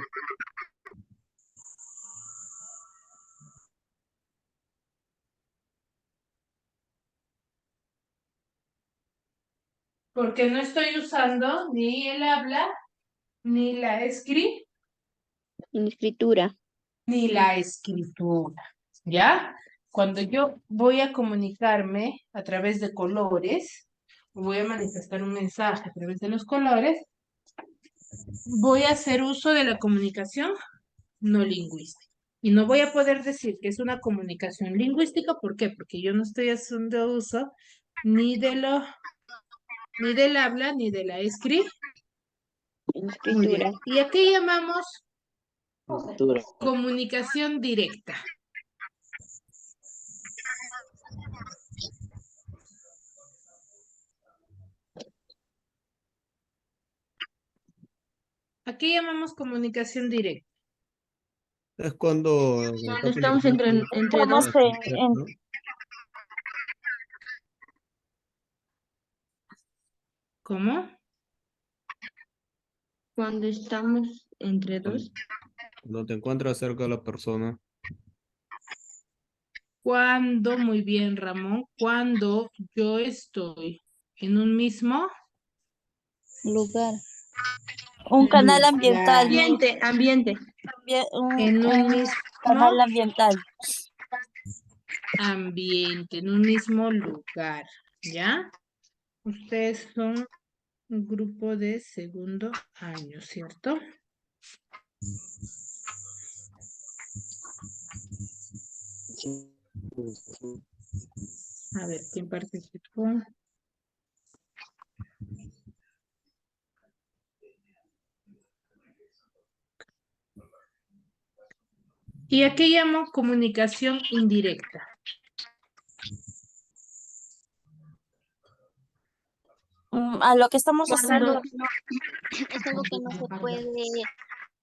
Porque no estoy usando ni el habla, ni la En escritura. ni la escritura, ¿ya? Cuando yo voy a comunicarme a través de colores, voy a manifestar un mensaje a través de los colores, voy a hacer uso de la comunicación no lingüística. Y no voy a poder decir que es una comunicación lingüística, ¿por qué? Porque yo no estoy haciendo uso ni ni del habla, ni de la escritura. En Muy bien. escritura. ¿Y a qué llamamos Escritura. comunicación directa? ¿A qué llamamos comunicación directa? Es cuando Cuando está estamos conversando entre Estamos dos. a usted, ¿no? ¿Cómo? Cuando estamos entre Cuando, dos. cuando te encuentras cerca de la persona. Cuando, muy bien, Ramón, cuando yo estoy en un mismo Lugar. un canal ambiental, lugar, Miss. Ambiente. en un Un mismo canal ambiental. ambiente, en un mismo lugar, ¿ya? Ustedes son un grupo de segundo año, ¿cierto? A ver, ¿quién participó? ¿Y a qué llamo comunicación indirecta? A lo que estamos Cuando haciendo, Es algo que no se puede.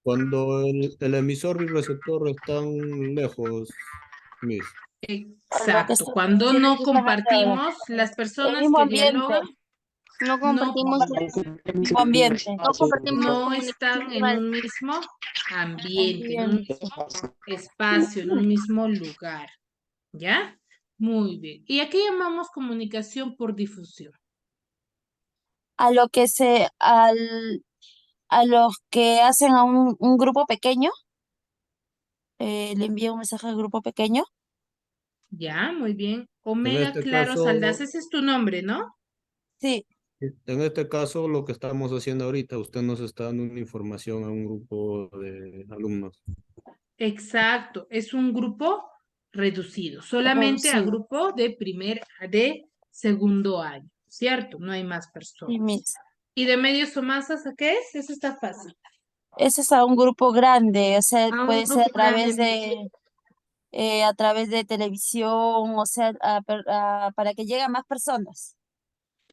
Cuando el emisor y receptor están lejos, Miss. a lo que Exacto. Cuando tiene no justamente ahora. compartimos, las El personas mismo que ambiente, dialogan No no, compartimos, el mismo ambiente. no compartimos no comunicación están en verbal. un mismo ambiente, en un Ambiente. mismo espacio, en un mismo lugar. ¿Ya? Muy bien. ¿Y a qué llamamos comunicación por difusión? A lo que a los que hacen a un grupo pequeño, le envío un mensaje al grupo pequeño. Ya, muy bien. En Omega este Claro Saldás, caso, ese es tu nombre, ¿no? Sí, en este caso, lo que estamos haciendo ahorita, usted nos está dando una información a un grupo de alumnos. Exacto, es un grupo reducido, solamente a reducido. grupo de segundo año, ¿cierto? No hay más Sí, personas. Miss. ¿Y de medios o masas a qué es? Eso está fácil. Ese es a un grupo grande, o sea, a un puede ser grupo grande, a través de televisión, o sea, para que llegue a más personas.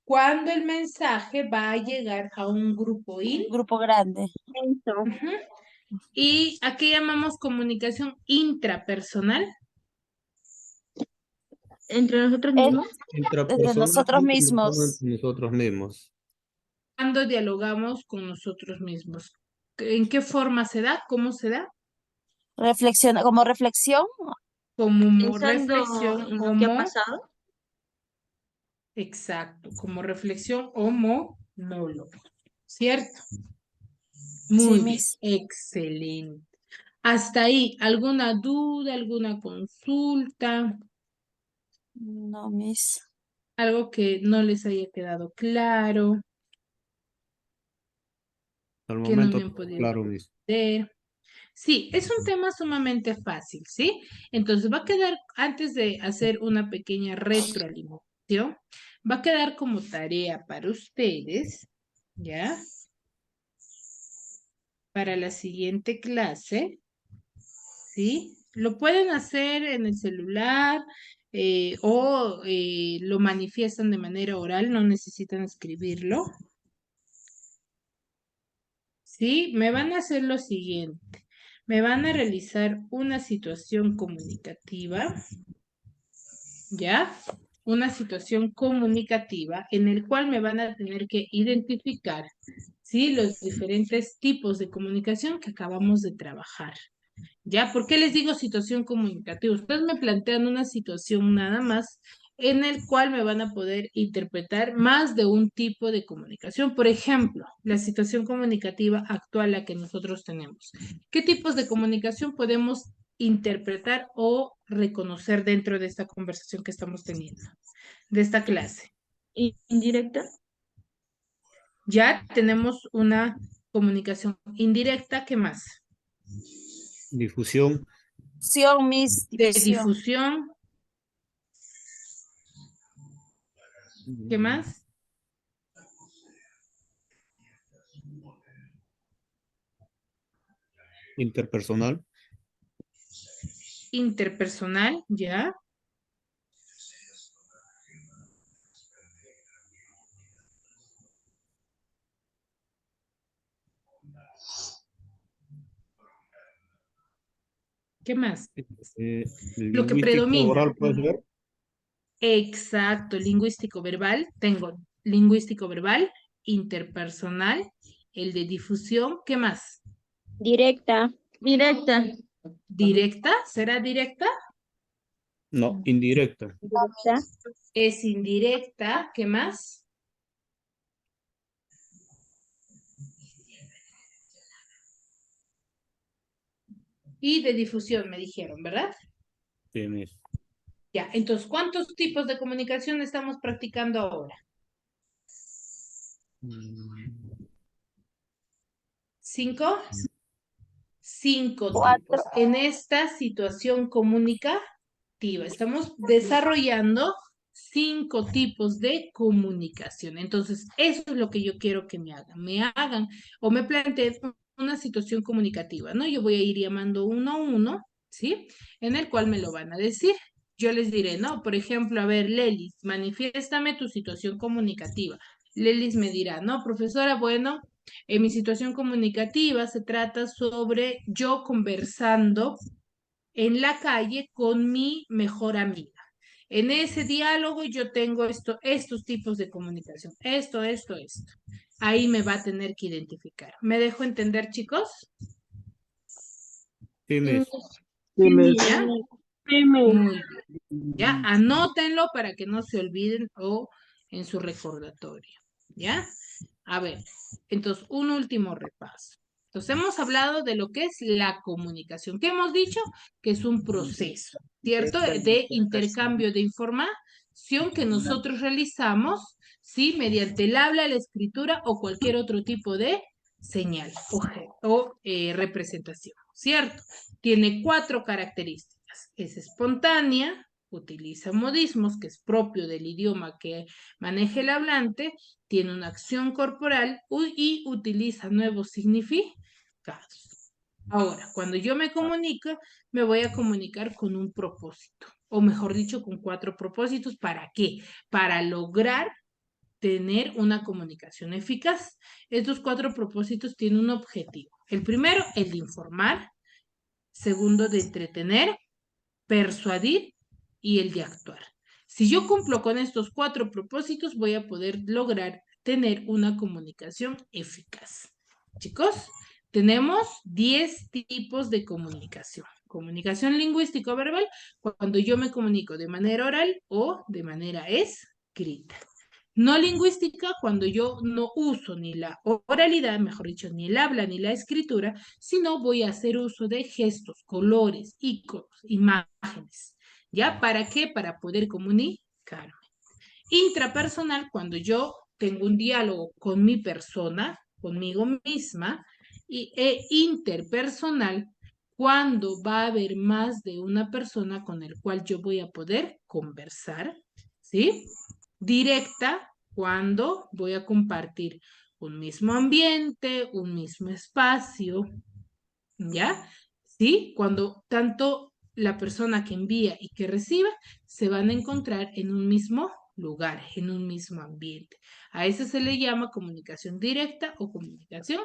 Cuando el mensaje va a llegar a un grupo Un grupo grande. Eso. Ujú. ¿Y a qué llamamos comunicación intrapersonal? entre nosotros Es mismos. desde Intrapersonal, nosotros entre mismos. nosotros mismos. Cuando dialogamos con nosotros mismos. ¿En qué forma se da? ¿Cómo se da? Reflexiona, como reflexión, Como Pensando reflexión en o lo que ha pasado. exacto, como reflexión o monólogo, ¿cierto? sí, Muy bien, Miss. excelente. Hasta ahí, ¿alguna duda, alguna consulta? No, Miss. Algo que no les haya quedado claro, Al que no me momento, han podido claro, Miss. responder. Sí, es un tema sumamente fácil, ¿sí? Entonces va a quedar, antes de hacer una pequeña retroalimentación, va a quedar como tarea para ustedes, ¿ya? Para la siguiente clase, ¿sí? Lo pueden hacer en el celular o lo manifiestan de manera oral, no necesitan escribirlo. ¿Sí? Me van a hacer lo siguiente. Me van a realizar una situación comunicativa, ¿ya? Una situación comunicativa en el cual me van a tener que identificar, ¿sí? Los diferentes tipos de comunicación que acabamos de trabajar. ¿Ya? ¿Por qué les digo situación comunicativa? Ustedes me plantean una situación nada más en el cual me van a poder interpretar más de un tipo de comunicación. Por ejemplo, la situación comunicativa actual la que nosotros tenemos. ¿Qué tipos de comunicación podemos interpretar o reconocer dentro de esta conversación que estamos teniendo, de esta clase? Indirecta. Ya tenemos una comunicación indirecta, ¿qué más? Difusión, Miss, De difusión. difusión, ¿qué más? interpersonal, Interpersonal, ¿ya? ¿Qué más? Lo que lingüístico predomina. oral, puede ser. Exacto, lingüístico verbal. Tengo lingüístico verbal, interpersonal, el de difusión. ¿Qué más? Directa. Directa. ¿Directa? ¿Será directa? No, indirecta. Directa. Es indirecta. ¿Qué más? Y de difusión, me dijeron, ¿verdad? Sí, Miss. Ya, entonces, ¿cuántos tipos de comunicación estamos practicando ahora? ¿5? 5 tipos. 4. En esta situación comunicativa, estamos desarrollando 5 tipos de comunicación. Entonces, eso es lo que yo quiero que me hagan. Me hagan o me planteen una situación comunicativa, ¿no? Yo voy a ir llamando uno a uno, ¿sí? En el cual me lo van a decir. Yo les diré, no, por ejemplo, a ver, Lelis, manifiéstame tu situación comunicativa. Lelis me dirá, no, profesora, bueno, en mi situación comunicativa se trata sobre yo conversando en la calle con mi mejor amiga. En ese diálogo yo tengo estos tipos de comunicación, esto. Ahí me va a tener que identificar. ¿Me dejo entender, chicos? Sí, Miss. Sí, Miss. ¿Ya? Muy bien. Ya, anótenlo para que no se olviden o en su recordatorio. ¿Ya? A ver, entonces, un último repaso. Entonces, hemos hablado de lo que es la comunicación. ¿Qué hemos dicho? Que es un proceso, ¿cierto? De intercambio de información que nosotros realizamos, ¿sí? Mediante el habla, la escritura o cualquier otro tipo de señal o representación, ¿cierto? Tiene 4 características. Es espontánea, utiliza modismos, que es propio del idioma que maneja el hablante, tiene una acción corporal y utiliza nuevos significados. Ahora, cuando yo me comunico, me voy a comunicar con un propósito, o mejor dicho, con 4 propósitos. ¿Para qué? Para lograr tener una comunicación eficaz. Estos 4 propósitos tienen un objetivo. El primero, el de informar. Segundo, de entretener, persuadir y el de actuar. Si yo cumplo con estos 4 propósitos, voy a poder lograr tener una comunicación eficaz. Chicos, tenemos 10 tipos de comunicación. Comunicación lingüístico-verbal, cuando yo me comunico de manera oral o de manera escrita. No lingüística, cuando yo no uso ni la oralidad, mejor dicho, ni el habla ni la escritura, sino voy a hacer uso de gestos, colores, iconos, imágenes. ¿Ya? ¿Para qué? Para poder comunicarme. Intrapersonal, cuando yo tengo un diálogo con mi persona, conmigo misma, e interpersonal, cuando va a haber más de una persona con el cual yo voy a poder conversar, ¿sí? Directa, cuando voy a compartir un mismo ambiente, un mismo espacio, ¿ya? ¿Sí? Cuando tanto la persona que envía y que reciba se van a encontrar en un mismo lugar, en un mismo ambiente. A eso se le llama comunicación directa o comunicación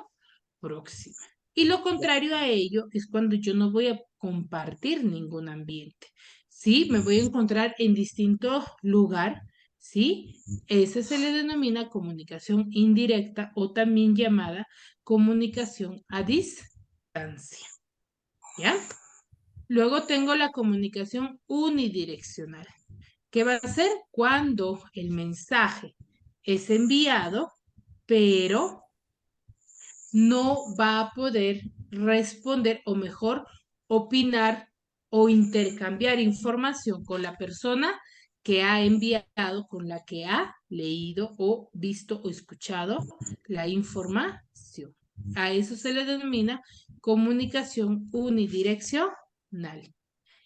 próxima. Y lo contrario a ello es cuando yo no voy a compartir ningún ambiente. ¿Sí? Me voy a encontrar en distinto lugar. ¿Sí? Ese se le denomina comunicación indirecta o también llamada comunicación a distancia. ¿Ya? Luego tengo la comunicación unidireccional, que va a ser cuando el mensaje es enviado, pero no va a poder responder o mejor opinar o intercambiar información con la persona que ha enviado, con la que ha leído o visto o escuchado la información. A eso se le denomina comunicación unidireccional.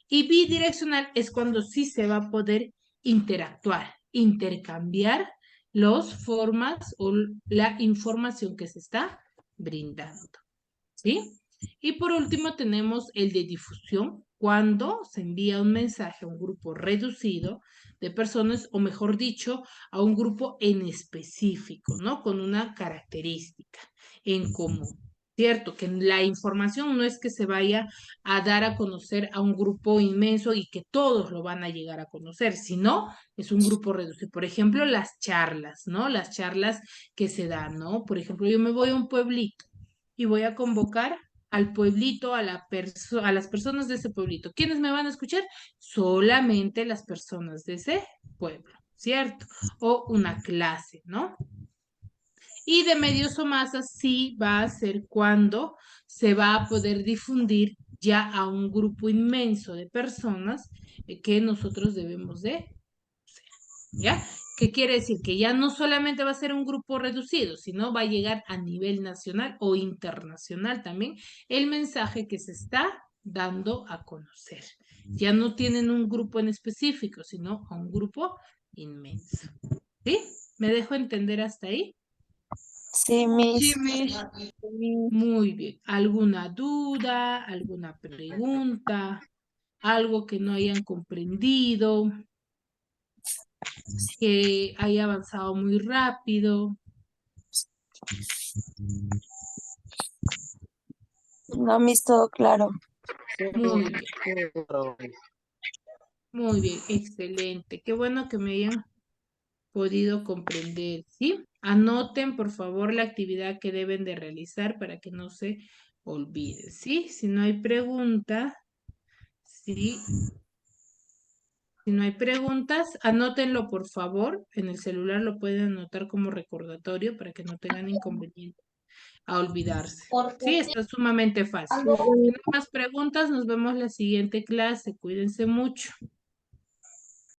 Y bidireccional es cuando sí se va a poder interactuar, intercambiar las formas o la información que se está brindando. ¿Sí? Y por último tenemos el de difusión, cuando se envía un mensaje a un grupo reducido de personas, o mejor dicho, a un grupo en específico, ¿no? Con una característica en común. ¿Cierto? Que la información no es que se vaya a dar a conocer a un grupo inmenso y que todos lo van a llegar a conocer, sino es un grupo reducido. Por ejemplo, las charlas, ¿no? Las charlas que se dan, ¿no? Por ejemplo, yo me voy a un pueblito y voy a convocar al pueblito, a las personas de ese pueblito. ¿Quiénes me van a escuchar? Solamente las personas de ese pueblo, ¿cierto? O una clase, ¿no? Y de medios o masas sí va a ser cuando se va a poder difundir ya a un grupo inmenso de personas que nosotros debemos de, ¿ya? ¿Qué quiere decir? Que ya no solamente va a ser un grupo reducido, sino va a llegar a nivel nacional o internacional también el mensaje que se está dando a conocer. Ya no tienen un grupo en específico, sino a un grupo inmenso. ¿Sí? ¿Me dejo entender hasta ahí? Sí, Miss. Muy bien. ¿Alguna duda? ¿Alguna pregunta? algo que no hayan comprendido, que haya avanzado muy rápido. No, Miss, todo claro. Muy bien. Muy bien, excelente. Qué bueno que me hayan podido comprender, ¿sí? Anoten, por favor, la actividad que deben de realizar para que no se olviden, ¿sí? Si no hay preguntas, ¿sí? Si no hay preguntas, anótenlo, por favor. En el celular lo pueden anotar como recordatorio para que no tengan inconveniente a olvidarse. Sí, está sumamente fácil. Si no hay más preguntas, nos vemos la siguiente clase. Cuídense mucho.